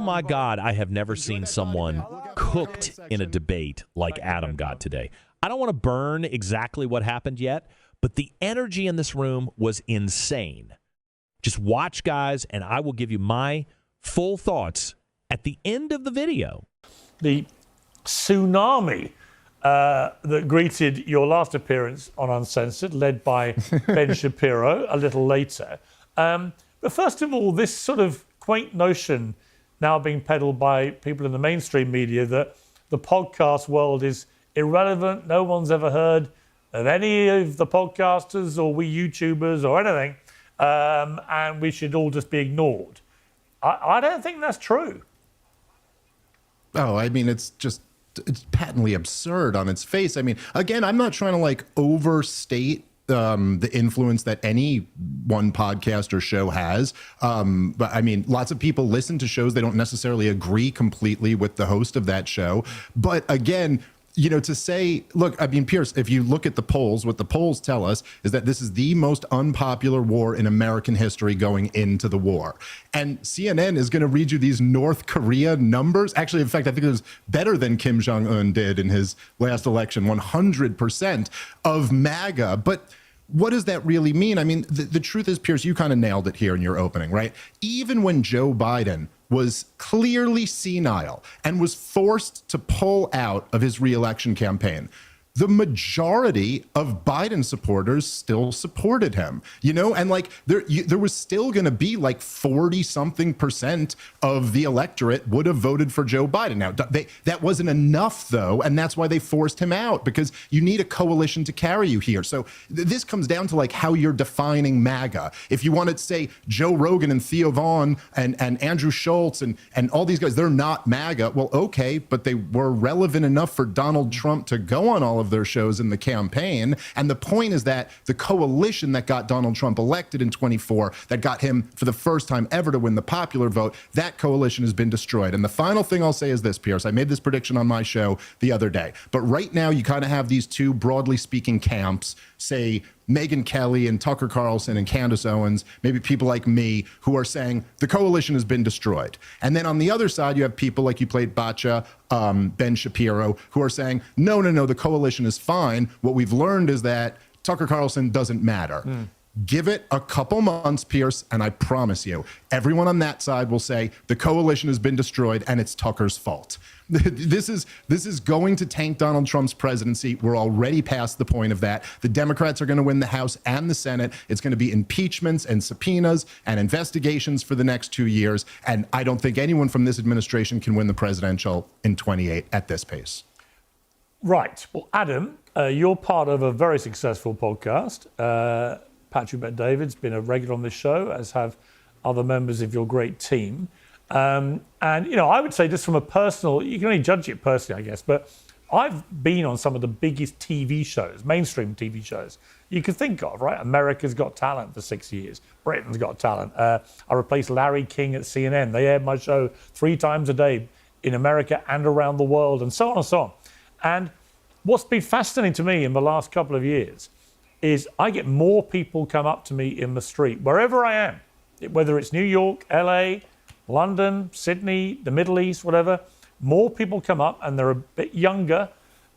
my God, I have never seen someone cooked in a debate like Adam got today. I don't want to burn exactly what happened yet, but the energy in this room was insane. Just watch, guys, and I will give you my full thoughts at the end of the video. The tsunami that greeted your last appearance on Uncensored, led by Ben Shapiro a little later. But first of all, this sort of quaint notion now being peddled by people in the mainstream media that the podcast world is irrelevant, no one's ever heard of any of the podcasters or we YouTubers or anything, and we should all just be ignored. I don't think that's true. Oh, I mean, it's patently absurd on its face. I mean, again, I'm not trying to like overstate the influence that any one podcast or show has. But I mean, lots of people listen to shows. They don't necessarily agree completely with the host of that show. But again, you know, to say, look, I mean, Piers, if you look at the polls, what the polls tell us is that this is the most unpopular war in American history going into the war. And CNN is going to read you these North Korea numbers. Actually, in fact, I think it was better than Kim Jong-un did in his last election, 100% of MAGA. But what does that really mean? I mean, the truth is, Piers, you kind of nailed it here in your opening, right? Even when Joe Biden was clearly senile and was forced to pull out of his reelection campaign, the majority of Biden supporters still supported him, you know, and like there was still going to be like 40-something% of the electorate would have voted for Joe Biden. Now, that wasn't enough, though, and that's why they forced him out, because you need a coalition to carry you here. So this comes down to like how you're defining MAGA. If you want to say Joe Rogan and Theo Vaughn and Andrew Schultz and all these guys, they're not MAGA. Well, okay, but they were relevant enough for Donald Trump to go on all of their shows in the campaign. And the point is that the coalition that got Donald Trump elected in 24, that got him for the first time ever to win the popular vote, that coalition has been destroyed. And the final thing I'll say is this, Piers, I made this prediction on my show the other day, but right now you kind of have these two, broadly speaking, camps, say Megyn Kelly and Tucker Carlson and Candace Owens, maybe people like me, who are saying the coalition has been destroyed. And then on the other side, you have people like you played Bacha, Ben Shapiro, who are saying, no, the coalition is fine. What we've learned is that Tucker Carlson doesn't matter. Give it a couple months, Piers, and I promise you, everyone on that side will say the coalition has been destroyed and it's Tucker's fault. This is going to tank Donald Trump's presidency. We're already past the point of that. The Democrats are going to win the House and the Senate. It's going to be impeachments and subpoenas and investigations for the next 2 years. And I don't think anyone from this administration can win the presidential in 28 at this pace. Right. Well, Adam, you're part of a very successful podcast. Patrick Bet-David's been a regular on this show, as have other members of your great team. And, you know, I would say just from a personal, you can only judge it personally, I guess, but I've been on some of the biggest TV shows, mainstream TV shows you could think of, right? America's Got Talent for 6 years. Britain's Got Talent. I replaced Larry King at CNN. They aired my show 3 times a day in America and around the world, and so on and so on. And what's been fascinating to me in the last couple of years is I get more people come up to me in the street, wherever I am, whether it's New York, LA, London, Sydney, the Middle East, whatever. More people come up, and they're a bit younger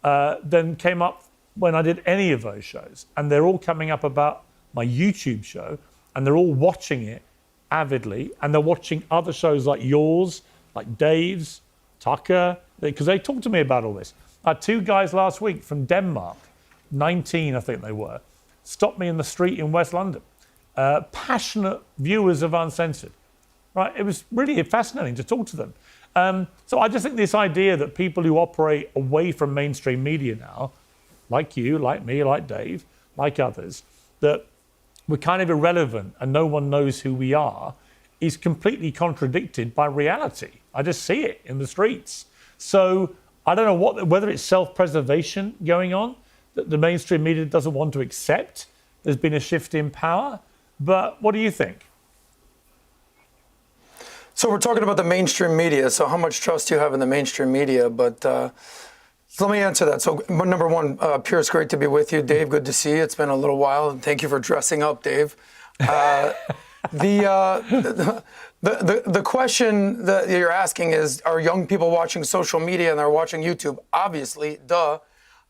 than came up when I did any of those shows. And they're all coming up about my YouTube show, and they're all watching it avidly, and they're watching other shows like yours, like Dave's, Tucker, because they talk to me about all this. I had 2 guys last week from Denmark, 19 I think they were, stopped me in the street in West London. Passionate viewers of Uncensored. Right, it was really fascinating to talk to them. So I just think this idea that people who operate away from mainstream media now, like you, like me, like Dave, like others, that we're kind of irrelevant and no one knows who we are, is completely contradicted by reality. I just see it in the streets. So I don't know whether it's self-preservation going on, that the mainstream media doesn't want to accept there's been a shift in power, but what do you think? So we're talking about the mainstream media. So how much trust do you have in the mainstream media? But so let me answer that. So number one, Piers, great to be with you. Dave, good to see you. It's been a little while. And thank you for dressing up, Dave. The question that you're asking is, are young people watching social media and they're watching YouTube? Obviously, duh.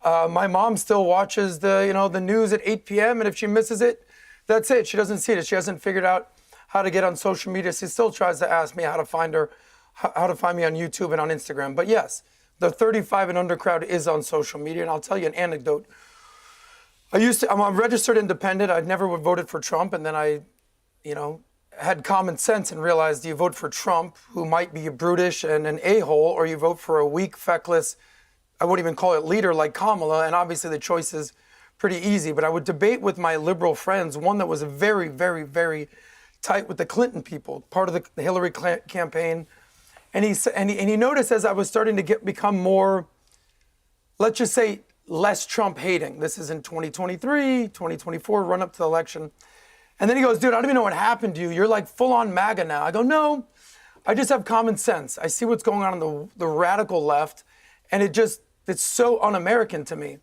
My mom still watches the news at 8 p.m. and if she misses it, that's it. She doesn't see it. She hasn't figured out how to get on social media. She still tries to ask me how to find me on YouTube and on Instagram. But yes, the 35 and under crowd is on social media. And I'll tell you an anecdote. I'm a registered independent. I never would voted for Trump. And then I, had common sense and realized you vote for Trump, who might be brutish and an a-hole, or you vote for a weak, feckless, I wouldn't even call it leader like Kamala. And obviously the choice is pretty easy. But I would debate with my liberal friends, one that was very, very, very tight with the Clinton people, part of the Hillary campaign. And he noticed as I was starting to become more, let's just say, less Trump hating. This is in 2023, 2024, run up to the election. And then he goes, dude, I don't even know what happened to you. You're like full on MAGA now. I go, no, I just have common sense. I see what's going on the radical left. And it's so un-American to me.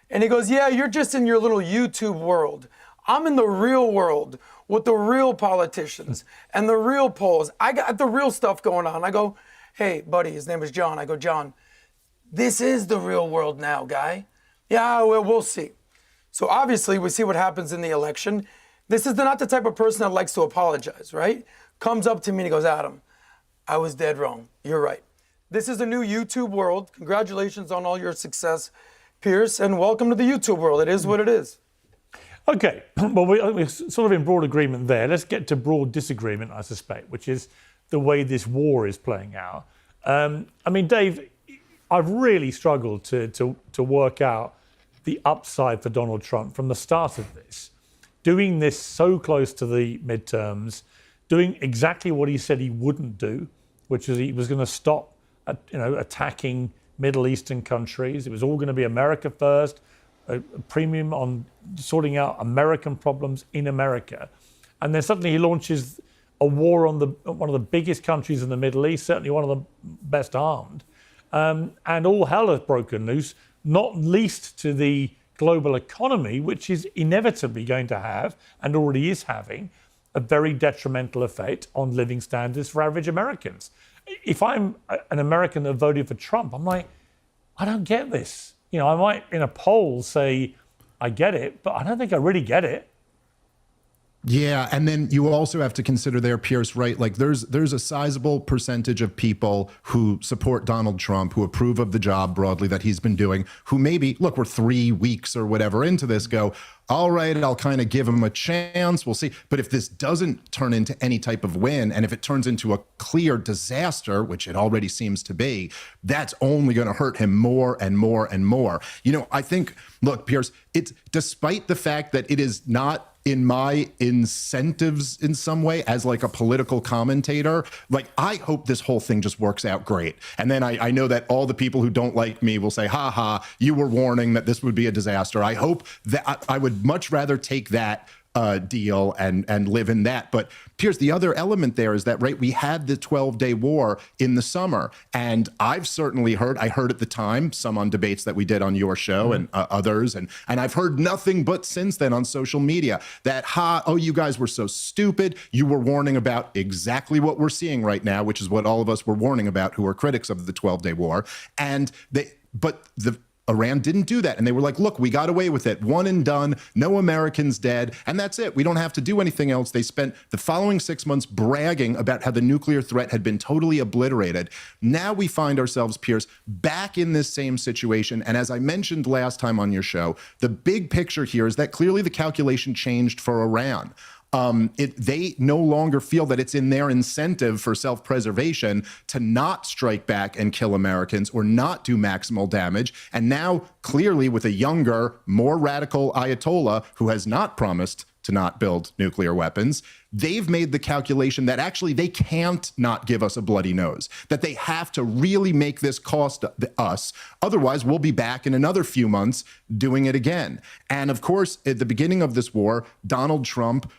And he goes, yeah, you're just in your little YouTube world. I'm in the real world with the real politicians and the real polls. I got the real stuff going on. I go, hey, buddy, his name is John. I go, John, this is the real world now, guy. Yeah, well, we'll see. So obviously we see what happens in the election. This is not the type of person that likes to apologize, right? Comes up to me and he goes, Adam, I was dead wrong. You're right. This is a new YouTube world. Congratulations on all your success, Piers, and welcome to the YouTube world. It is what it is. Okay, well, we're sort of in broad agreement there. Let's get to broad disagreement, I suspect, which is the way this war is playing out. Dave, I've really struggled to work out the upside for Donald Trump from the start of this. Doing this so close to the midterms, doing exactly what he said he wouldn't do, which is he was going to stop, attacking Middle Eastern countries. It was all going to be America first, a premium on sorting out American problems in America. And then suddenly he launches a war on one of the biggest countries in the Middle East, certainly one of the best armed. And all hell has broken loose, not least to the global economy, which is inevitably going to have, and already is having, a very detrimental effect on living standards for average Americans. If I'm an American that voted for Trump, I'm like, I don't get this. I might in a poll say, I get it, but I don't think I really get it. Yeah, and then you also have to consider there, Piers, right? Like there's a sizable percentage of people who support Donald Trump, who approve of the job broadly that he's been doing, who maybe, look, we're 3 weeks or whatever into this, go, all right, I'll kind of give him a chance. We'll see. But if this doesn't turn into any type of win, and if it turns into a clear disaster, which it already seems to be, that's only going to hurt him more and more and more. I think, look, Piers, it's despite the fact that it is not in my incentives in some way as like a political commentator, like I hope this whole thing just works out great. And then I know that all the people who don't like me will say, ha ha, you were warning that this would be a disaster. I hope that I would much rather take that deal and live in that. But Piers, the other element there is that, right, we had the 12-day war in the summer. And I've certainly heard, I heard at the time, some on debates that we did on your show and others. And I've heard nothing but since then on social media that, you guys were so stupid. You were warning about exactly what we're seeing right now, which is what all of us were warning about who are critics of the 12-day war. And Iran didn't do that. And they were like, look, we got away with it. One and done. No Americans dead. And that's it. We don't have to do anything else. They spent the following 6 months bragging about how the nuclear threat had been totally obliterated. Now we find ourselves, Piers, back in this same situation. And as I mentioned last time on your show, the big picture here is that clearly the calculation changed for Iran. They no longer feel that it's in their incentive for self-preservation to not strike back and kill Americans or not do maximal damage. And now, clearly, with a younger, more radical Ayatollah who has not promised to not build nuclear weapons, they've made the calculation that actually they can't not give us a bloody nose, that they have to really make this cost us. Otherwise, we'll be back in another few months doing it again. And of course, at the beginning of this war, Donald Trump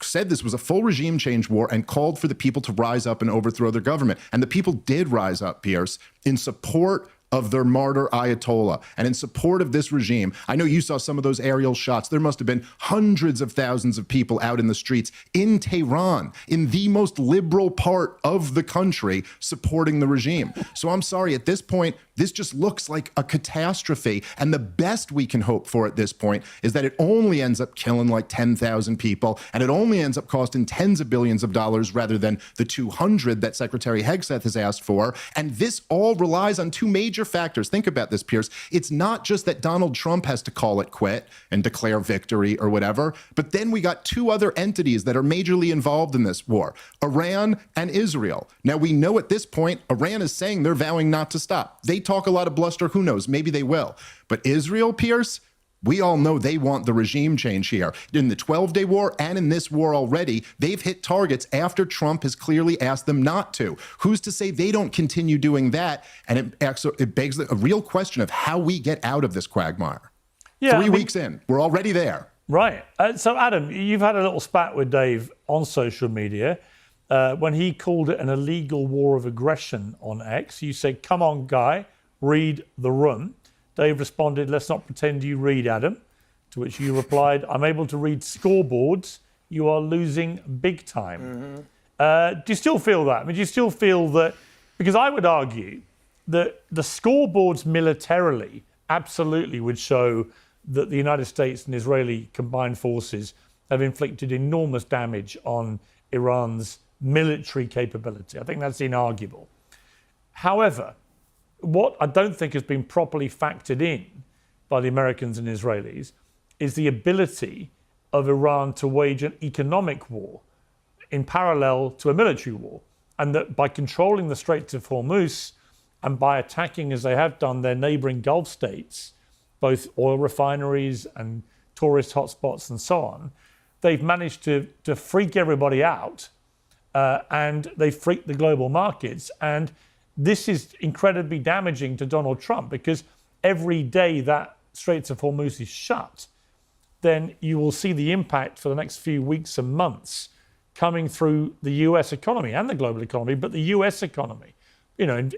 said this was a full regime change war and called for the people to rise up and overthrow their government. And the people did rise up, Piers, in support of their martyr Ayatollah and in support of this regime. I know you saw some of those aerial shots. There must have been hundreds of thousands of people out in the streets in Tehran, in the most liberal part of the country, supporting the regime. So I'm sorry, at this point, this just looks like a catastrophe. And the best we can hope for at this point is that it only ends up killing like 10,000 people, and it only ends up costing tens of billions of dollars rather than the 200 that Secretary Hegseth has asked for. And this all relies on two major factors. Think about this, Piers. It's not just that Donald Trump has to call it quit and declare victory or whatever, but then we got two other entities that are majorly involved in this war, Iran and Israel. Now, we know at this point, Iran is saying they're vowing not to stop. They talk a lot of bluster. Who knows? Maybe they will. But Israel, Piers, we all know they want the regime change here. In the 12-day war and in this war already, they've hit targets after Trump has clearly asked them not to. Who's to say they don't continue doing that? And it begs a real question of how we get out of this quagmire. Yeah, 3 weeks in, we're already there. Right. So, Adam, you've had a little spat with Dave on social media. When he called it an illegal war of aggression on X, you said, "Come on, guy, read the room." Dave responded, "Let's not pretend you read, Adam." To which you replied, "I'm able to read scoreboards. You are losing big time." Do you still feel that? I mean, do you still feel that? Because I would argue that the scoreboards militarily absolutely would show that the United States and Israeli combined forces have inflicted enormous damage on Iran's military capability. I think that's inarguable. However, what I don't think has been properly factored in by the Americans and Israelis is the ability of Iran to wage an economic war in parallel to a military war. And that by controlling the Straits of Hormuz and by attacking, as they have done, their neighboring Gulf states, both oil refineries and tourist hotspots and so on, they've managed to freak everybody out and they freaked the global markets. And this is incredibly damaging to Donald Trump, because every day that Straits of Hormuz is shut, then you will see the impact for the next few weeks and months coming through the US economy and the global economy, but the US economy. You know,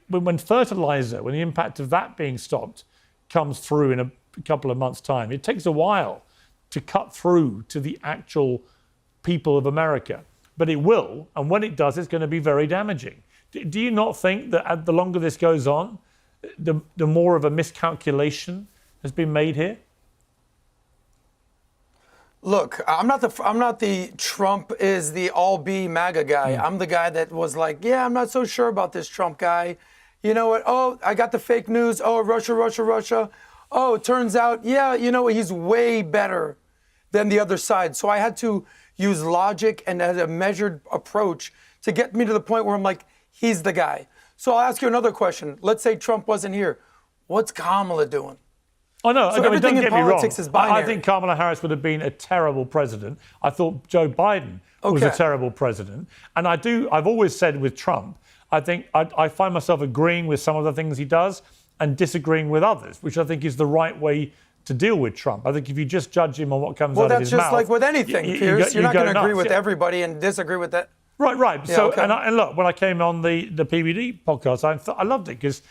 when fertilizer, when the impact of that being stopped comes through in a couple of months' time, it takes a while to cut through to the actual people of America. But it will, and when it does, it's going to be very damaging. Do you not think that the longer this goes on, the more of a miscalculation has been made here? Look, I'm not the Trump is the all-be MAGA guy. I'm the guy that was like, yeah, I'm not so sure about this Trump guy. You know what? Oh, I got the fake news. Oh, Russia. Oh, it turns out, yeah, you know, he's way better than the other side. So I had to use logic and a measured approach to get me to the point where I'm like, he's the guy. So I'll ask you another question. Let's say Trump wasn't here. What's Kamala doing? Oh, no, so everything don't get me wrong. Is binary. I think Kamala Harris would have been a terrible president. I thought Joe Biden was a terrible president. And I've always said with Trump, I think I find myself agreeing with some of the things he does and disagreeing with others, which I think is the right way to deal with Trump. I think if you just judge him on what comes out of his mouth... Well, that's just like with anything, Piers. You're not going to agree with everybody and disagree with that. Right. Yeah, so, and look, when I came on the PBD podcast, I loved it because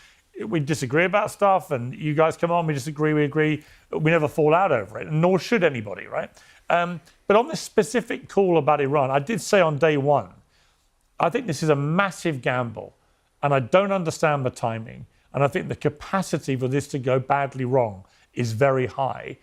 we disagree about stuff, and you guys come on, we disagree, we agree. We never fall out over it, and nor should anybody, right? But on this specific call about Iran, I did say on day one, I think this is a massive gamble, and I don't understand the timing, and I think the capacity for this to go badly wrong is very high.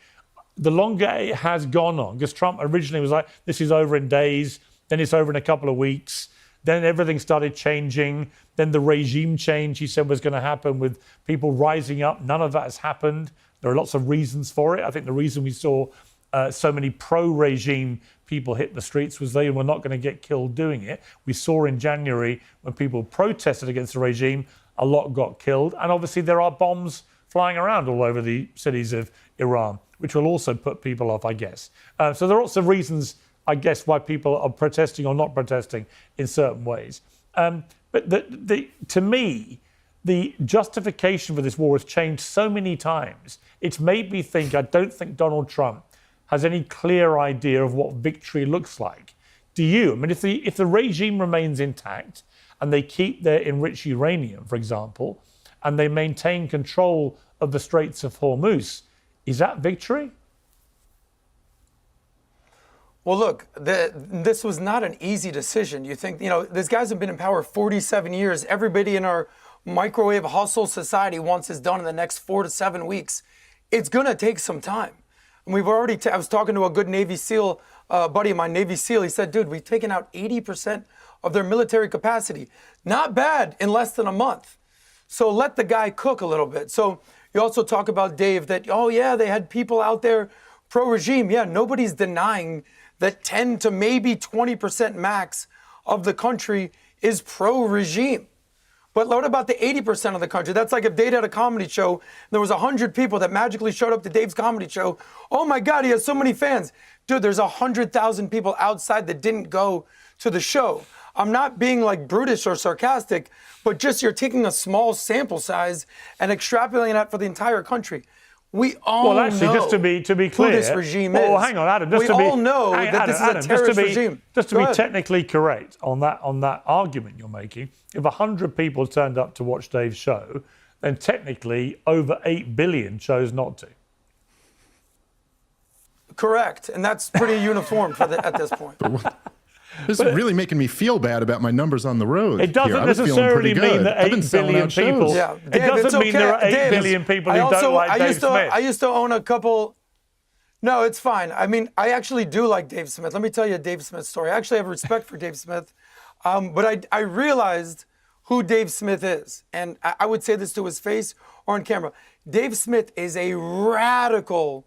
The longer it has gone on, because Trump originally was like, this is over in days, then it's over in a couple of weeks, then everything started changing, then the regime change he said was going to happen with people rising up. None of that has happened. There are lots of reasons for it. I think the reason we saw so many pro-regime people hit the streets was they were not going to get killed doing it. We saw in January when people protested against the regime, a lot got killed. And obviously there are bombs flying around all over the cities of Iran, which will also put people off, I guess. So there are lots of reasons, I guess, why people are protesting or not protesting in certain ways. But to me, the justification for this war has changed so many times. It's made me think, I don't think Donald Trump has any clear idea of what victory looks like. Do you? I mean, if the regime remains intact and they keep their enriched uranium, for example, and they maintain control of the Straits of Hormuz. Is that victory? Well, look, this was not an easy decision. You think, these guys have been in power 47 years. Everybody in our microwave hustle society wants this done in the next 4 to 7 weeks. It's going to take some time. And we've already, I was talking to a good Navy SEAL, buddy of mine, Navy SEAL. He said, dude, we've taken out 80% of their military capacity. Not bad in less than a month. So let the guy cook a little bit. So you also talk about, Dave, that, oh yeah, they had people out there pro-regime. Yeah, nobody's denying that 10 to maybe 20% max of the country is pro-regime. But what about the 80% of the country? That's like if Dave had a comedy show, and there was 100 people that magically showed up to Dave's comedy show. Oh my God, he has so many fans. Dude, there's 100,000 people outside that didn't go to the show. I'm not being like brutish or sarcastic, but just you're taking a small sample size and extrapolating that for the entire country. We all well, actually, know just to be clear, who this regime is. Well, hang on, Adam. Just we to be, all know hang, that Adam, this is a terrorist regime. Just to be technically correct on that argument you're making, if 100 people turned up to watch Dave's show, then technically over 8 billion chose not to. Correct, and that's pretty uniform at this point. This is really making me feel bad about my numbers on the road. It doesn't necessarily mean that 8 billion people. Yeah, it Dave, doesn't mean okay. there are 8 Dave, billion people who don't like Dave Smith. I used to own a couple. No, it's fine. I mean, I actually do like Dave Smith. Let me tell you a Dave Smith story. I actually have respect for Dave Smith, but I realized who Dave Smith is, and I would say this to his face or on camera. Dave Smith is a radical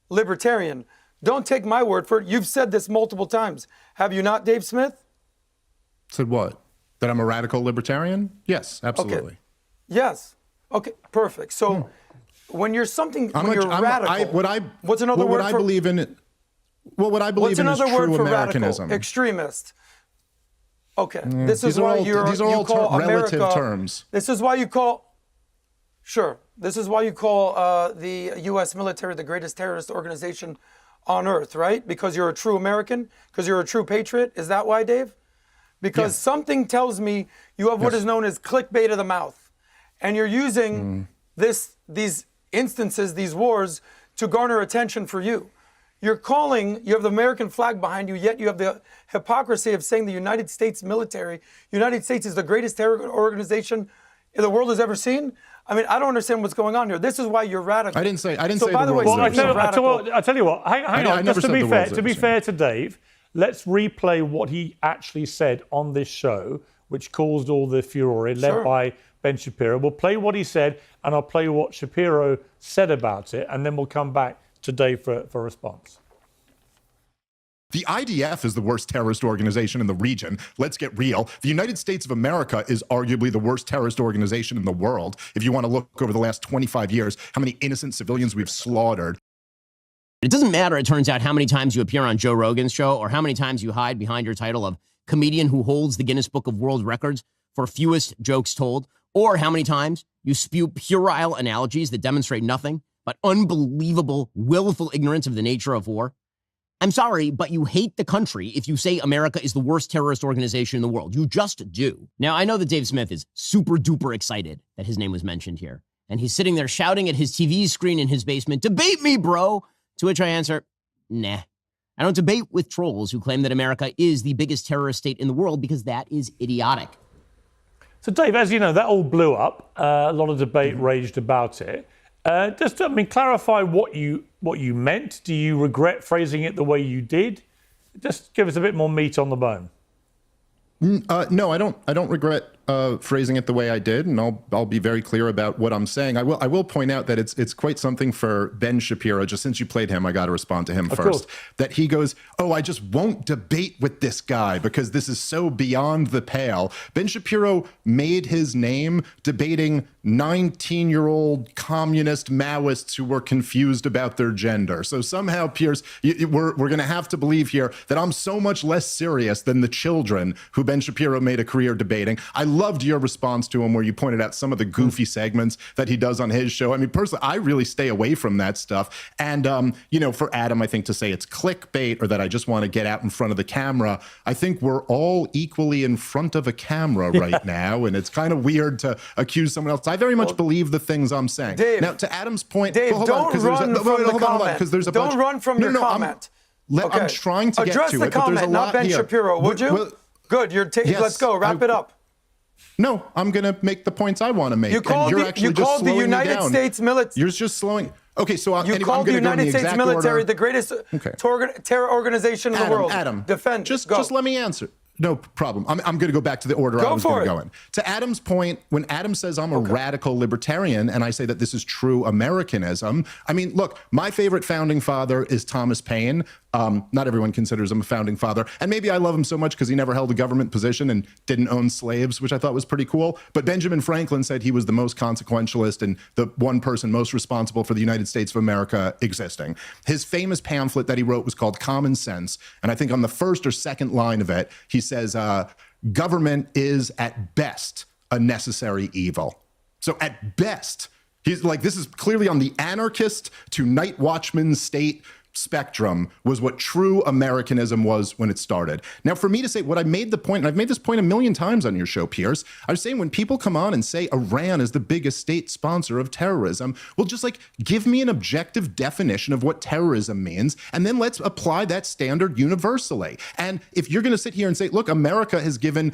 libertarian. Don't take my word for it. You've said this multiple times. Have you not, Dave Smith? Said what? That I'm a radical libertarian? Yes, absolutely. Okay. Yes. Okay, perfect. So when you're something, when you're radical, what's another word for? What I believe in it. Well, what I believe in is true Americanism. Radical? Extremist. Okay. This is why you call relative America, terms. This is why you call. Sure. This is why you call the U.S. military the greatest terrorist organization on earth, right? Because you're a true American? Because you're a true patriot? Is that why, Dave? Because something tells me you have what is known as clickbait of the mouth. And you're using these instances, these wars, to garner attention for you. You have the American flag behind you, yet you have the hypocrisy of saying the United States military, United States is the greatest terror organization the world has ever seen. I mean, I don't understand what's going on here. This is why you're radical. I didn't say by the way, world's I tell you what. Hang on. Just to be fair to Dave, let's replay what he actually said on this show, which caused all the furore, led by Ben Shapiro. We'll play what he said, and I'll play what Shapiro said about it, and then we'll come back to Dave for a response. The IDF is the worst terrorist organization in the region. Let's get real. The United States of America is arguably the worst terrorist organization in the world. If you want to look over the last 25 years, how many innocent civilians we've slaughtered. It doesn't matter, it turns out, how many times you appear on Joe Rogan's show or how many times you hide behind your title of comedian who holds the Guinness Book of World Records for fewest jokes told, or how many times you spew puerile analogies that demonstrate nothing but unbelievable, willful ignorance of the nature of war. I'm sorry, but you hate the country if you say America is the worst terrorist organization in the world. You just do. Now, I know that Dave Smith is super duper excited that his name was mentioned here. And he's sitting there shouting at his TV screen in his basement, "Debate me, bro!" To which I answer, nah. I don't debate with trolls who claim that America is the biggest terrorist state in the world because that is idiotic. So, Dave, as you know, that all blew up. A lot of debate raged about it. Clarify what you meant. Do you regret phrasing it the way you did? Just give us a bit more meat on the bone. No, I don't regret phrasing it the way I did, and I'll be very clear about what I'm saying. I will point out that it's quite something for Ben Shapiro. Just since you played him, I got to respond to him first. That he goes, "Oh, I just won't debate with this guy because this is so beyond the pale." Ben Shapiro made his name debating 19-year-old communist Maoists who were confused about their gender. So somehow, Piers, we're going to have to believe here that I'm so much less serious than the children who Ben Shapiro made a career debating. I loved your response to him where you pointed out some of the goofy segments that he does on his show. I mean, personally, I really stay away from that stuff. And, for Adam, I think to say it's clickbait or that I just want to get out in front of the camera, I think we're all equally in front of a camera right now. And it's kind of weird to accuse someone else. I very much believe the things I'm saying. Dave, now, to Adam's point, Dave, hold don't on, run from the comment. Because there's a bunch. Don't run from your comment. I'm trying to address get to the it, but there's a comment, lot not Ben here. Shapiro, would you? Good. Yes, let's go. Wrap it up. No, I'm going to make the points I want to make. You called the United States military. You're just slowing. Okay, so you called the United States military the greatest terror organization in the world. Adam, defend. Just let me answer. No problem. I'm going to go back to the order I was going to go in. To Adam's point, when Adam says I'm a radical libertarian and I say that this is true Americanism, I mean, look, my favorite founding father is Thomas Paine. Not everyone considers him a founding father. And maybe I love him so much because he never held a government position and didn't own slaves, which I thought was pretty cool. But Benjamin Franklin said he was the most consequentialist and the one person most responsible for the United States of America existing. His famous pamphlet that he wrote was called Common Sense. And I think on the first or second line of it, he says, government is at best a necessary evil. So at best, he's like, this is clearly on the anarchist to night watchman state spectrum was what true Americanism was when it started. Now, for me to say what I made the point, and I've made this point a million times on your show, Piers, I was saying when people come on and say Iran is the biggest state sponsor of terrorism, well, just like give me an objective definition of what terrorism means, and then let's apply that standard universally. And if you're going to sit here and say, look, America has given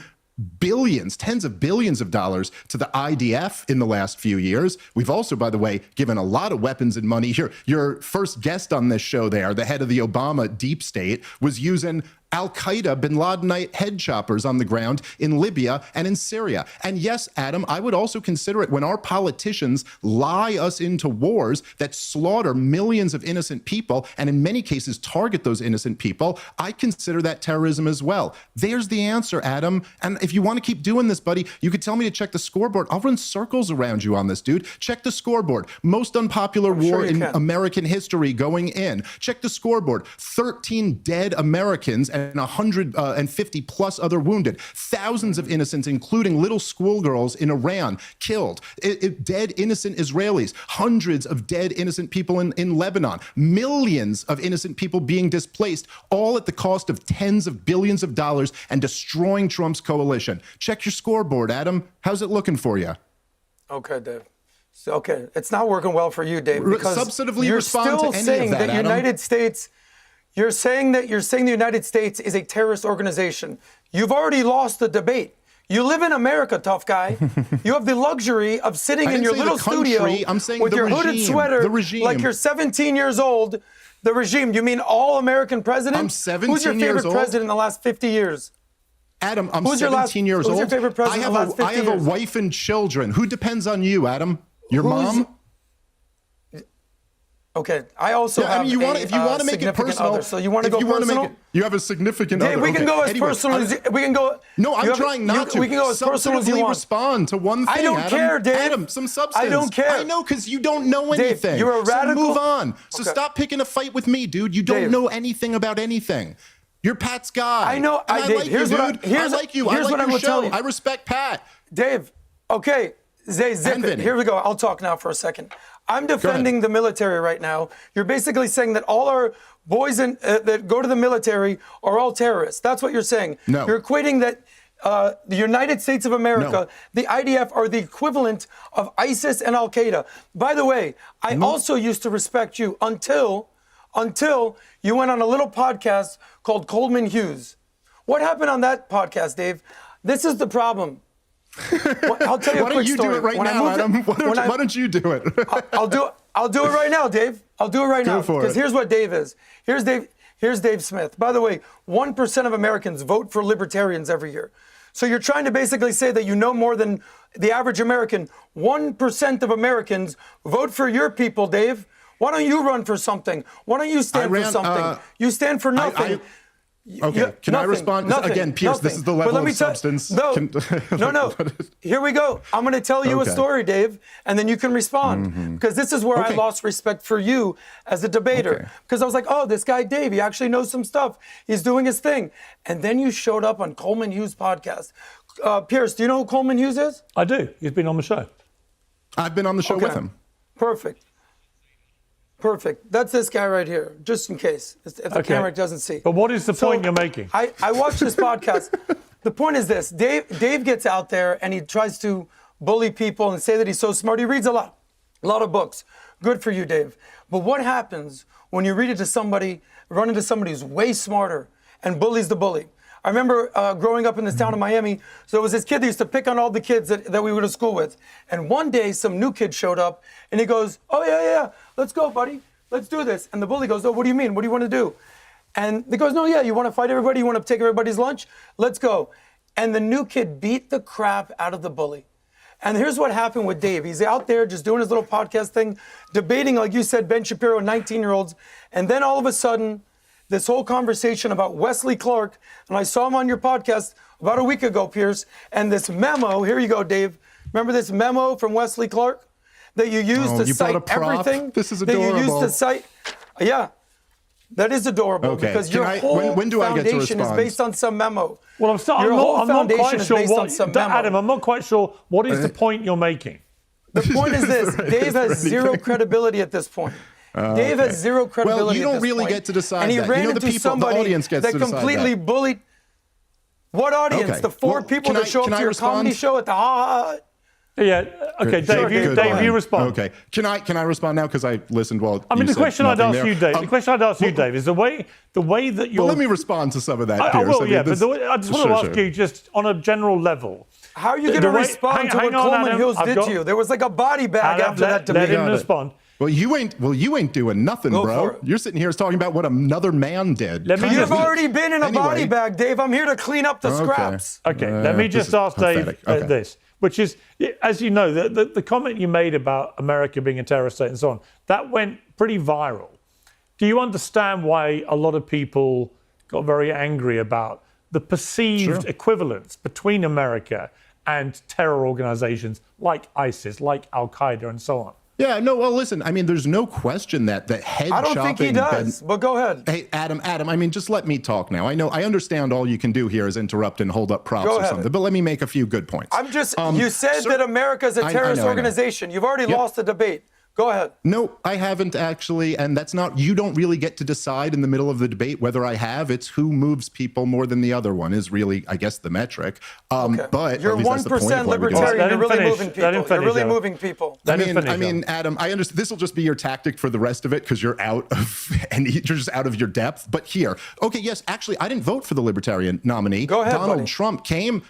billions, tens of billions of dollars to the IDF in the last few years. We've also, by the way, given a lot of weapons and money here. Your first guest on this show there, the head of the Obama deep state, was using Al-Qaeda, bin Ladenite head choppers on the ground in Libya and in Syria. And yes, Adam, I would also consider it when our politicians lie us into wars that slaughter millions of innocent people and in many cases target those innocent people. I consider that terrorism as well. There's the answer, Adam. And if you want to keep doing this, buddy, you could tell me to check the scoreboard. I'll run circles around you on this, dude. Check the scoreboard. Most unpopular war in American history going in. Check the scoreboard. 13 dead Americans and 150 plus other wounded. Thousands of innocents, including little schoolgirls in Iran, killed. Dead innocent Israelis. Hundreds of dead innocent people in Lebanon. Millions of innocent people being displaced, all at the cost of tens of billions of dollars and destroying Trump's coalition. Check your scoreboard, Adam. How's it looking for you? Okay, Dave. Okay, it's not working well for you, Dave, because substantively you're respond still to any saying of that, that Adam. United States. You're saying the United States is a terrorist organization. You've already lost the debate. You live in America, tough guy. You have the luxury of sitting in your little studio with your hooded sweater like you're 17 years old. The regime. You mean all American presidents? I'm 17 Who's your years favorite old? president in the last 50 years? Adam, I'm 17 years old. Who's your favorite president in the last 50 years? I have a wife and children. Who depends on you, Adam? Your mom? Okay, I also have if you want to make it personal, other, so you want to go personal? You have a significant other. We can go as personal as we can go. No, I'm trying not to. We can go as personal as you want. Respond to one thing. I don't care, Dave. Adam, some substance. I don't care. I know, because you don't know anything. Dave, you're a radical. So move on. So stop picking a fight with me, dude. You don't know anything about anything. You're Pat's guy. I know. And I like you, dude. I like you. I like your show. I respect Pat. Dave. Okay. Zip it. Here we go. I'll talk now for a second. I'm defending the military right now. You're basically saying that all our boys that go to the military are all terrorists. That's what you're saying. No. You're equating that the United States of America, the IDF, are the equivalent of ISIS and Al-Qaeda. By the way, I also used to respect you until you went on a little podcast called Coleman Hughes. What happened on that podcast, Dave? This is the problem. I'll tell you a quick story. Why don't you do it right now, Adam? Why don't you do it? I'll do it right now, Dave. I'll do it right now. Go for it. Because here's what Dave is. Here's Dave Smith. By the way, 1% of Americans vote for libertarians every year. So you're trying to basically say that you know more than the average American. 1% of Americans vote for your people, Dave. Why don't you run for something? Why don't you stand for something? You stand for nothing. Okay, can I respond? Again, Piers, this is the level of substance. No. Here we go. I'm going to tell you a story, Dave, and then you can respond. Because this is where I lost respect for you as a debater. Because I was like, oh, this guy Dave, he actually knows some stuff. He's doing his thing. And then you showed up on Coleman Hughes' podcast. Piers, do you know who Coleman Hughes is? I do. He's been on the show. I've been on the show with him. Perfect. That's this guy right here, just in case, if the camera doesn't see. But what is the point you're making? I watched this podcast. The point is this. Dave gets out there and he tries to bully people and say that he's so smart. He reads a lot of books. Good for you, Dave. But what happens when you read it to somebody, run into somebody who's way smarter and bullies the bully? I remember growing up in this town of Miami, so there was this kid that used to pick on all the kids that we went to school with. And one day, some new kid showed up, and he goes, oh, yeah, let's go, buddy. Let's do this. And the bully goes, oh, what do you mean? What do you want to do? And he goes, no, yeah, you want to fight everybody? You want to take everybody's lunch? Let's go. And the new kid beat the crap out of the bully. And here's what happened with Dave. He's out there just doing his little podcast thing, debating, like you said, Ben Shapiro, 19-year-olds. And then all of a sudden, this whole conversation about Wesley Clark, and I saw him on your podcast about a week ago, Piers, and this memo, here you go, Dave. Remember this memo from Wesley Clark that you used to cite everything? This is adorable. That you used to cite, yeah, that is adorable because your whole foundation is based on some memo. Well, I'm not quite sure what, Adam, I'm not quite sure what is the point you're making. The point is this, Dave has zero credibility at this point. Dave has zero credibility. Well, you don't really get to decide and he that. ran the into somebody the audience gets that to decide completely that. bullied. What audience? Okay. The four people that show up to your comedy show at the ha. Yeah. Okay, Dave, you respond. Okay. Can I respond now because I listened while I mean, you the question I'd ask you, Dave. The question I'd ask you, Dave, is the way that you're. Well, let me respond to some of that. I will, yeah. But I just want to ask sure. you, just on a general level. How are you going to respond to what Coleman Hughes did to you? There was like a body bag after that debate. Let him respond. Well, you ain't doing nothing, bro. You're sitting here talking about what another man did. You've already been in a body bag, Dave. I'm here to clean up the scraps. Okay, let me just ask Dave this, which is, as you know, the comment you made about America being a terrorist state and so on, that went pretty viral. Do you understand why a lot of people got very angry about the perceived equivalence between America and terror organizations like ISIS, like Al-Qaeda, and so on? Yeah, no, well, listen, I mean, there's no question that the head I don't chopping... think he does, but go ahead. Hey, Adam, I mean, just let me talk now. I understand all you can do here is interrupt and hold up props or something, but let me make a few good points. I'm just, you said that America's a terrorist organization. You've already lost the debate. Go ahead. No, I haven't actually, and that's not, you don't really get to decide in the middle of the debate whether I have. It's who moves people more than the other one is really, I guess, the metric. But you're 1% libertarian. You're really moving people. You're really moving people. I mean, Adam, I understand this will just be your tactic for the rest of it because you're out of, and you're just out of your depth. But here, okay, yes, actually, I didn't vote for the Libertarian nominee. Go ahead, Donald Trump came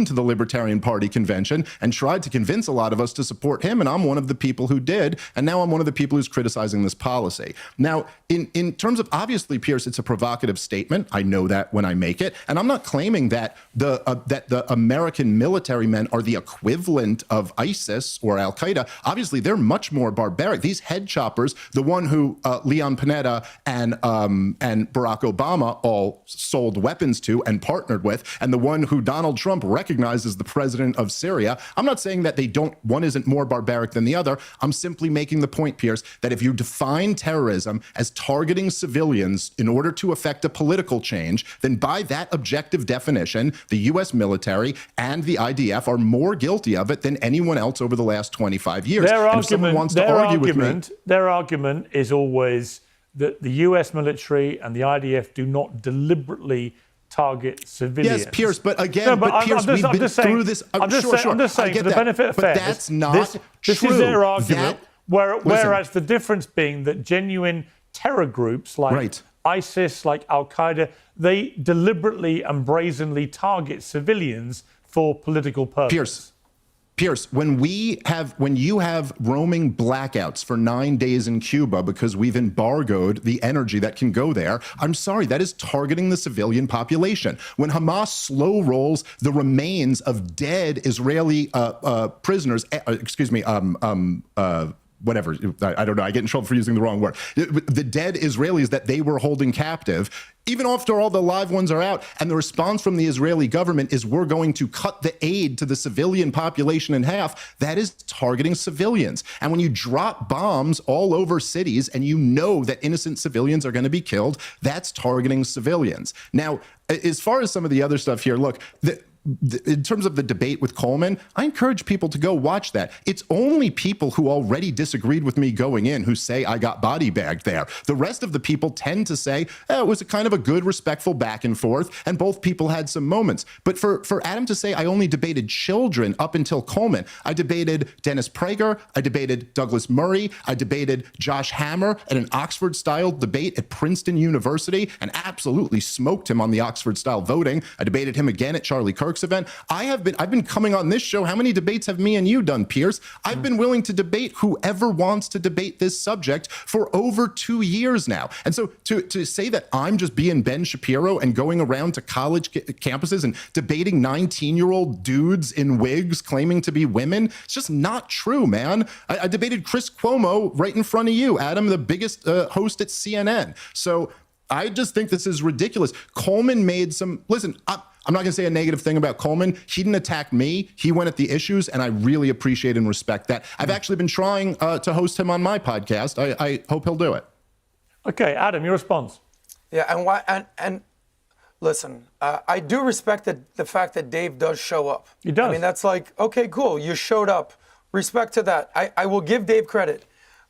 to the Libertarian Party convention and tried to convince a lot of us to support him, and I'm one of the people who did, and now I'm one of the people who's criticizing this policy. Now, in terms of, obviously, Piers, it's a provocative statement. I know that when I make it, and I'm not claiming that the American military men are the equivalent of ISIS or Al-Qaeda. Obviously, they're much more barbaric. These head choppers, the one who Leon Panetta and Barack Obama all sold weapons to and partnered with, and the one who Donald Trump recognized as the president of Syria. I'm not saying that one isn't more barbaric than the other. I'm simply making the point, Piers, that if you define terrorism as targeting civilians in order to affect a political change, then by that objective definition, the U.S. military and the IDF are more guilty of it than anyone else over the last 25 years. Their argument is always that the U.S. military and the IDF do not deliberately target civilians. Yes, Piers, but again, Piers, we've been through this. I'm just saying, for the benefit of fairness, that's not true. This is their argument, whereas listen, the difference being that genuine terror groups like ISIS, like Al-Qaeda, they deliberately and brazenly target civilians for political purposes. Piers, when you have roaming blackouts for 9 days in Cuba because we've embargoed the energy that can go there, I'm sorry, that is targeting the civilian population. When Hamas slow rolls the remains of dead Israeli prisoners, whatever, I don't know, I get in trouble for using the wrong word. The dead Israelis that they were holding captive, even after all the live ones are out, and the response from the Israeli government is we're going to cut the aid to the civilian population in half, that is targeting civilians. And when you drop bombs all over cities and you know that innocent civilians are going to be killed, that's targeting civilians. Now, as far as some of the other stuff here, look, in terms of the debate with Coleman, I encourage people to go watch that. It's only people who already disagreed with me going in who say I got body bagged there. The rest of the people tend to say it was a kind of a good, respectful back and forth, and both people had some moments. But for Adam to say I only debated children up until Coleman, I debated Dennis Prager, I debated Douglas Murray, I debated Josh Hammer at an Oxford-style debate at Princeton University and absolutely smoked him on the Oxford-style voting. I debated him again at Charlie Kirk's event. I've been coming on this show. How many debates have me and you done, Piers? I've been willing to debate whoever wants to debate this subject for over 2 years now. And so to say that I'm just being Ben Shapiro and going around to college campuses and debating 19-year-old dudes in wigs claiming to be women, it's just not true, man. I debated Chris Cuomo right in front of you, Adam, the biggest host at CNN. So I just think this is ridiculous. Coleman made some, listen, I'm not going to say a negative thing about Coleman. He didn't attack me. He went at the issues, and I really appreciate and respect that. I've actually been trying to host him on my podcast. I hope he'll do it. Okay, Adam, your response. Yeah, and listen, I do respect the fact that Dave does show up. He does. I mean, that's like, okay, cool, you showed up. Respect to that. I will give Dave credit.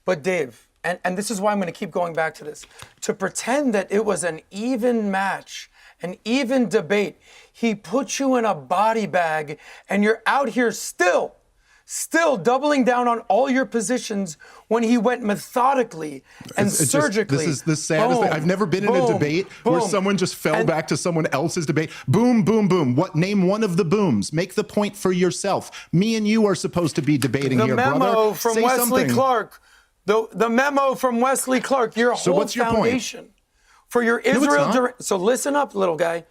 But Dave, and this is why I'm going to keep going back to this, to pretend that it was an even match, an even debate, he put you in a body bag, and you're out here still doubling down on all your positions when he went methodically and surgically. This is the saddest thing. I've never been in a debate where someone just fell back to someone else's debate. Boom, boom, boom. Name one of the booms. Make the point for yourself. Me and you are supposed to be debating here, brother. The memo from Wesley Clark. The memo from Wesley Clark. Your whole foundation for your Israel. So listen up, little guy.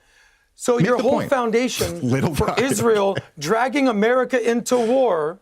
So your whole foundation for Israel dragging America into war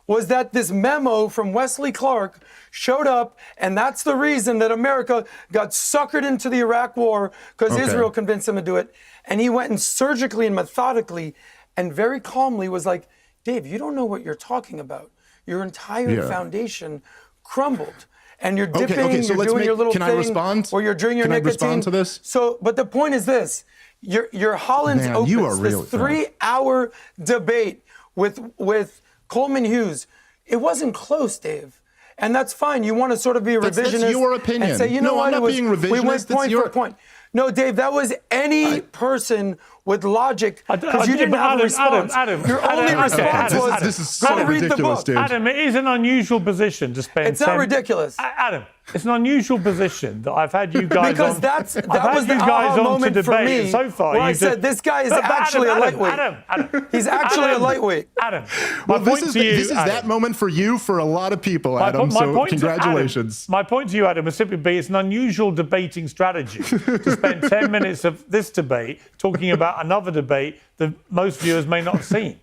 was that this memo from Wesley Clark showed up, and that's the reason that America got suckered into the Iraq war, because Israel convinced him to do it. And he went and surgically and methodically and very calmly was like, Dave, you don't know what you're talking about. Your entire foundation crumbled. And you're dipping, you're doing your little thing where you're drinking your nicotine. Can I respond to this? So, but the point is this, your Holland's Opus, this 3-hour debate with Coleman Hughes, it wasn't close, Dave. And that's fine. You want to sort of be a revisionist. That's your opinion. And say, you know what? I'm not being revisionist. We went point for point. No, Dave, that was any person with logic, because you didn't have a response. Adam, your only response was, this is so read the ridiculous, book. dude. Adam, it is an unusual position to spend. It's not ridiculous. Adam, it's an unusual position that I've had you guys because on. that was the aha moment for me. So far, where I said this guy is actually a lightweight. Adam, he's actually a lightweight. Adam, well, this is that moment for you for a lot of people, Adam. So congratulations. My point to you, Adam, is simply be it's an unusual debating strategy to spend 10 minutes of this debate talking about another debate that most viewers may not have seen.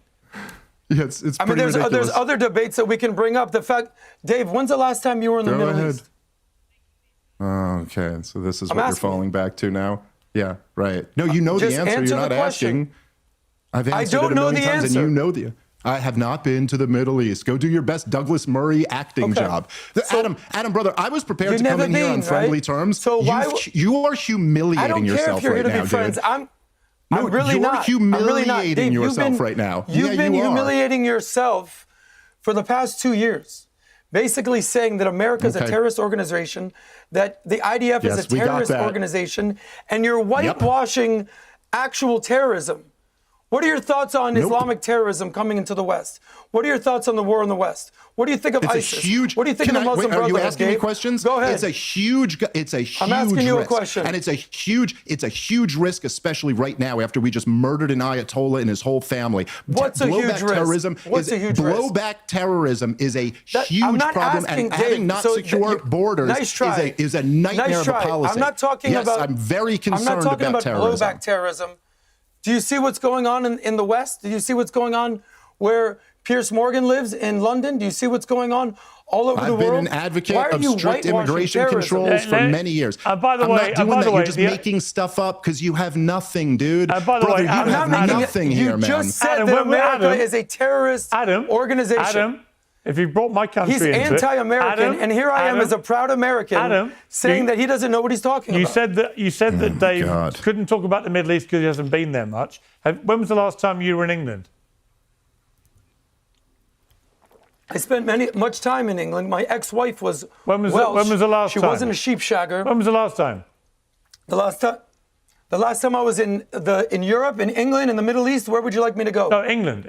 Yeah, it's pretty ridiculous. There's other debates that we can bring up. The fact, Dave, when's the last time you were in the Middle East? Okay, so this is what you're falling back to now? Yeah, right. No, you know the answer. You're not asking. I've answered it a million times, and you know the I have not been to the Middle East. Go do your best Douglas Murray acting job. So, Adam, brother, I was prepared to come in here on friendly terms. So you are humiliating yourself right now, dude. I'm really not. You're humiliating yourself right now. You've been humiliating yourself for the past 2 years, basically saying that America is a terrorist organization, that the IDF is a terrorist organization, and you're whitewashing actual terrorism. What are your thoughts on Islamic terrorism coming into the West? What are your thoughts on the war in the West? What do you think of ISIS? What do you think of the Muslim Brotherhood? Are you asking me questions? Go ahead. It's a huge I'm asking you a question. And it's a huge risk, especially right now after we just murdered an Ayatollah and his whole family. What's a huge risk? Blowback terrorism is a huge problem, and having not secure borders is a nightmare of a policy. I'm not talking about. I'm very concerned about terrorism. Blowback terrorism. Do you see what's going on in the West? Do you see what's going on where Piers Morgan lives in London? Do you see what's going on all over the world? I've been an advocate of strict immigration controls for many years. By the way, you're just making stuff up because you have nothing, dude. By the way, you have nothing here, man. You just said that America is a terrorist organization. If you brought my country He's into anti-American, and here I am as a proud American saying that he doesn't know what he's talking about. You said that Dave God. couldn't talk about the Middle East because he hasn't been there much. When was the last time you were in England? I spent much time in England. My ex-wife was Welsh. When was the last time? She wasn't a sheep shagger. When was the last time? The last time I was in Europe, in England, in the Middle East. Where would you like me to go? No, England.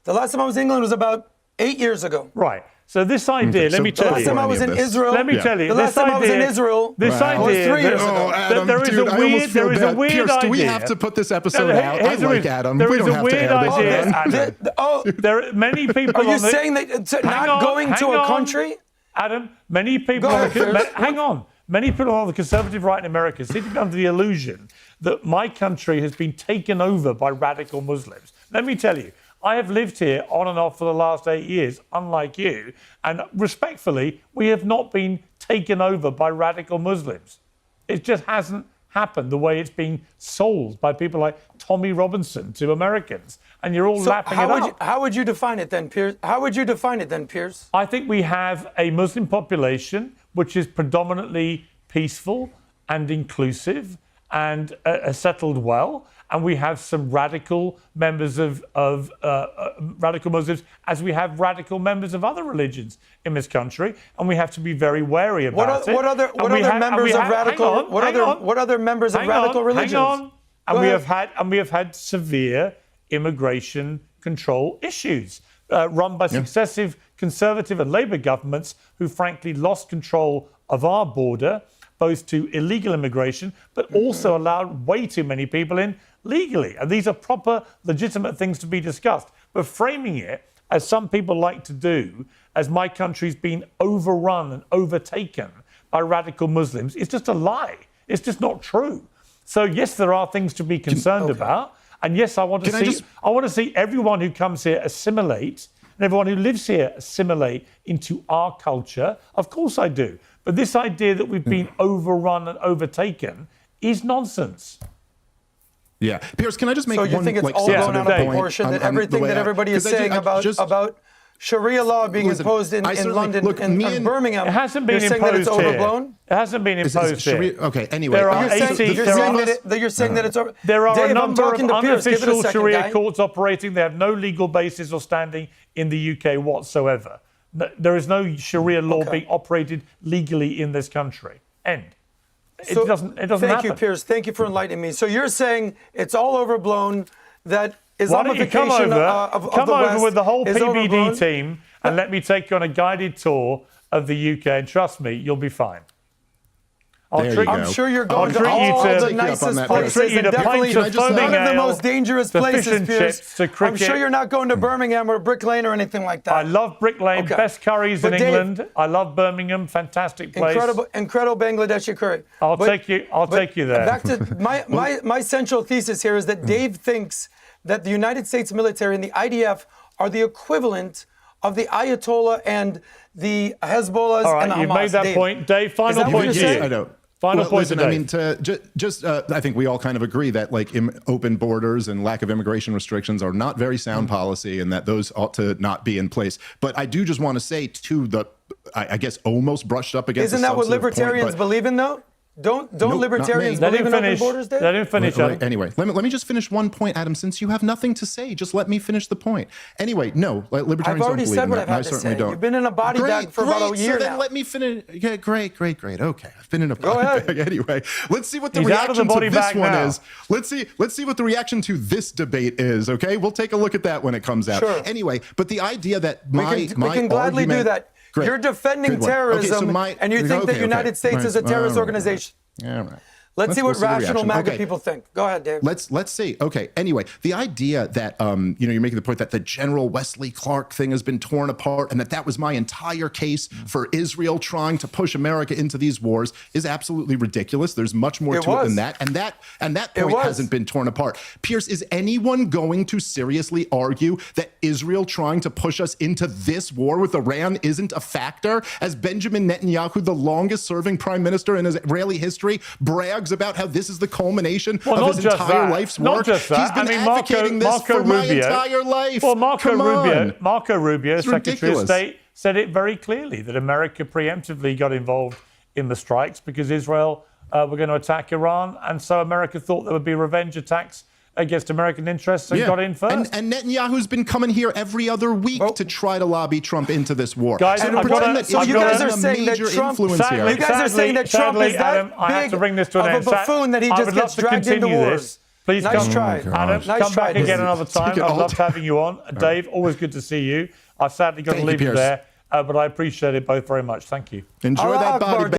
The last time I was in England was about 8 years ago. Right. So this idea, let me tell you. The last time I was in Israel. Let me tell you. The last time I was in Israel. This idea was 3 years ago. Adam, there is dude, a weird Pierce, idea. do we have to put this episode out? I like Adam. There We is don't a have to weird air this idea. then. There are many people. Are you saying that not going to a country? Adam, many people. Hang on. Many people on the conservative right in America seem to be under the illusion that my country has been taken over by radical Muslims. Let me tell you. I have lived here on and off for the last 8 years, unlike you, and respectfully, we have not been taken over by radical Muslims. It just hasn't happened the way it's been sold by people like Tommy Robinson to Americans, and you're all lapping it up. How would you define it then, Piers? I think we have a Muslim population which is predominantly peaceful and inclusive and settled well. And we have some radical members of radical Muslims, as we have radical members of other religions in this country, and we have to be very wary about it. What other members of radical religions? Hang on. And we have had severe immigration control issues run by successive Conservative and Labour governments who, frankly, lost control of our border, both to illegal immigration, but also allowed way too many people in legally. And these are proper, legitimate things to be discussed. But framing it, as some people like to do, as my country's been overrun and overtaken by radical Muslims, is just a lie. It's just not true. So, yes, there are things to be concerned about. And yes, I want to see everyone who comes here assimilate, and everyone who lives here assimilate into our culture. Of course I do. But this idea that we've been overrun and overtaken is nonsense. Yeah. Piers, can I just make one So you think it's all blown out of proportion, that everything that everybody is saying about Sharia law being imposed in London and Birmingham, it hasn't been saying that it's overblown? It hasn't been imposed here. Okay, anyway. There are You're saying that it's over. There are Dave, a number of unofficial Sharia guy. courts operating. They have no legal basis or standing in the UK whatsoever. There is no Sharia law being operated legally in this country. End. It doesn't happen. Thank you, Piers. Thank you for enlightening me. So you're saying it's all overblown, that Islamification of the West come over with the whole is PBD overblown? team and let me take you on a guided tour of the UK, and trust me, you'll be fine. I'm sure you're going to all the nicest places, and definitely none of the most dangerous places, Piers. I'm sure you're not going to Birmingham or Brick Lane or anything like that. I love Brick Lane, best curries in England. I love Birmingham, fantastic place. Incredible Bangladeshi curry. I'll take you there. Back to my central thesis here is that Dave thinks that the United States military and the IDF are the equivalent of the Ayatollah and the Hezbollahs and the Hamas. You've made that point. Dave, final point to you. I know. Final point listen, today. I mean, I think we all kind of agree that open borders and lack of immigration restrictions are not very sound policy, and that those ought to not be in place. But I do just want to say to the, I guess, almost brushed up against. Isn't that what libertarians believe in, though? Don't libertarians believe in open borders, Dave? Let him finish. Anyway, let me just finish one point, Adam. Since you have nothing to say, just let me finish the point. Anyway, no, libertarians don't believe in that. I've already said what I've had to say. Don't. You've been in a body bag for about a year now. So then let me finish. Yeah, great. Okay, I've been in a body bag anyway. Let's see what the He's reaction to this one now. is. Let's see what the reaction to this debate is. Okay, we'll take a look at that when it comes out. Sure. Anyway, but the idea that we can gladly do that. Great. You're defending terrorism, and you think that the United States is a terrorist organization. All right. Let's see what rational MAGA people think. Go ahead, Dave. Let's see. Okay. Anyway, the idea that you're making the point that the General Wesley Clark thing has been torn apart, and that was my entire case for Israel trying to push America into these wars is absolutely ridiculous. There's much more to it than that, and that point hasn't been torn apart. Pierce, is anyone going to seriously argue that Israel trying to push us into this war with Iran isn't a factor? As Benjamin Netanyahu, the longest-serving prime minister in Israeli history, bragged brags about how this is the culmination Well, of not his just entire that. life's Not work. just that. He's been advocating this for my entire life. Well, Come on. Marco Rubio, It's Secretary of ridiculous. State, said it very clearly that America preemptively got involved in the strikes because Israel were going to attack Iran, and so America thought there would be revenge attacks against American interests and got in first. And Netanyahu's been coming here every other week to try to lobby Trump into this war. Guys, so to I've pretend gotta- that So you Israel guys are isn't a saying that major Trump- influence Sadly- here. You guys are saying that Trump sadly, is that Adam, I have big to bring this to an of end. a buffoon that he I just would love gets to dragged into continue wars. this. Please Nice come, try. Adam, Nice come try, back again Dave. another time. Take it I'd all love to down. having you on. Dave, always good to see you. I've sadly got to Thank you, leave you Piers. there, but I appreciate it both very much. Thank you. Enjoy Allah that Akbar, body bag.